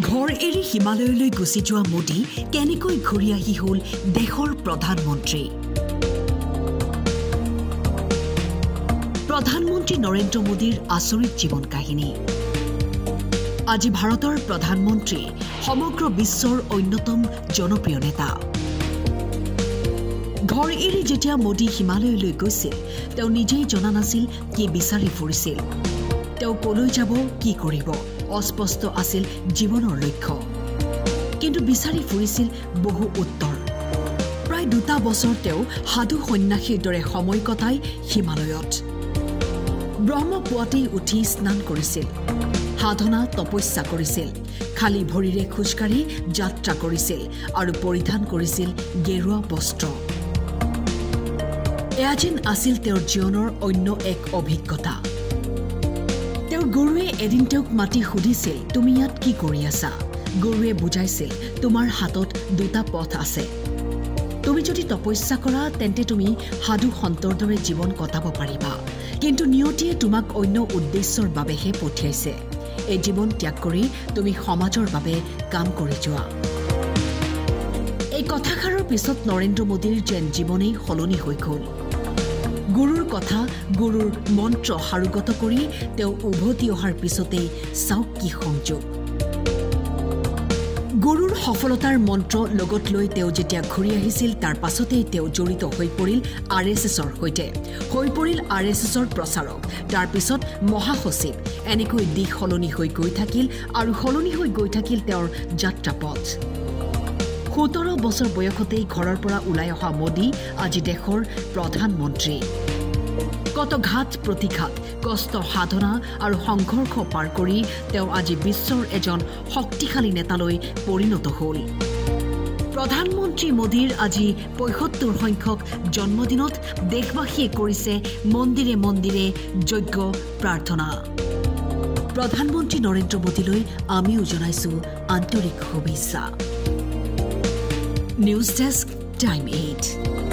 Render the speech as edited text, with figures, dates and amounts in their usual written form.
ঘৰ এৰি হিমালয়লৈ গুচি যোৱা মোদী কেনেকৈ ঘূৰি আহি হ'ল দেশৰ প্ৰধানমন্ত্ৰী। প্ৰধানমন্ত্ৰী নৰেন্দ্ৰ মোদীৰ আচৰিত জীৱন কাহিনী। আজি ভাৰতৰ প্ৰধানমন্ত্ৰী সমগ্ৰ বিশ্বৰ অন্যতম জনপ্ৰিয় নেতা। ঘৰ এৰি যেতিয়া মোদী হিমালয়লৈ গৈছিল তেওঁ নিজেই জনা নাছিল কি বিচাৰি ফুৰিছিল। তেওঁ কলৈ যাব, কি কৰিব, অস্পষ্ট আছিল জীৱনৰ লক্ষ্য। কিন্তু বিচাৰি ফুৰিছিল বহু উত্তৰ। প্ৰায় 2 বছৰ তেওঁ সাধু সন্যাসীৰ দৰে সময় কটাই হিমালয়ত। ব্ৰহ্মপুৱাতেই উঠি স্নান কৰিছিল, সাধনা তপস্যা কৰিছিল, খালী ভৰিৰে খোজকাঢ়ি যাত্ৰা কৰিছিল আৰু পৰিধান কৰিছিল গেৰুৱা বস্ত্ৰ। এয়া যেন আছিল তেওঁৰ জীৱনৰ অন্য এক অভিজ্ঞতা। তেওঁৰ গুৰুৱে এদিন তেওঁক মাতি সুধিছিল, তুমি ইয়াত কি কৰি আছা? গুৰুৱে বুজাইছিল, তোমাৰ হাতত 2টা পথ আছে। তুমি যদি তপস্যা কৰা তেন্তে তুমি সাধু সন্তৰ দৰে জীৱন কটাব পাৰিবা, কিন্তু নিয়তিয়ে তোমাক অন্য উদ্দেশ্যৰ বাবেহে পঠিয়াইছে। এই জীৱন ত্যাগ কৰি তুমি সমাজৰ বাবে কাম কৰি যোৱা। এই কথাষাৰৰ পিছত নৰেন্দ্ৰ মোদীৰ যেন জীৱনেই সলনি হৈ গ'ল। গুৰুৰ কথা, গুৰুৰ মন্ত্ৰ সাৰোগত কৰি তেওঁ উভতি অহাৰ পিছতেই চাওক কি সংযোগ। গুৰুৰ সফলতাৰ মন্ত্ৰ লগত লৈ তেওঁ যেতিয়া ঘূৰি আহিছিল তাৰ পাছতেই তেওঁ জড়িত হৈ পৰিল RSSৰ সৈতে, হৈ পৰিল RSSৰ প্ৰচাৰক, তাৰ পিছত মহাসচিব। এনেকৈ দিশ সলনি হৈ গৈ থাকিল আৰু সলনি হৈ গৈ থাকিল তেওঁৰ যাত্ৰাপথ। 17 বছৰ বয়সতেই ঘৰৰ পৰা ওলাই অহা মোদী আজি দেশৰ প্ৰধানমন্ত্ৰী। কত ঘাত প্ৰতিঘাত, কষ্ট সাধনা আৰু সংঘৰ্ষ পাৰ কৰি তেওঁ আজি বিশ্বৰ এজন শক্তিশালী নেতালৈ পৰিণত হ'ল। প্ৰধানমন্ত্ৰী মোদীৰ আজি ৭৫ সংখ্যক জন্মদিনত দেশবাসীয়ে কৰিছে মন্দিৰে মন্দিৰে যজ্ঞ প্ৰাৰ্থনা। প্ৰধানমন্ত্ৰী নৰেন্দ্ৰ মোদীলৈ আমিও জনাইছো আন্তৰিক শুভেচ্ছা। News desk, time 8।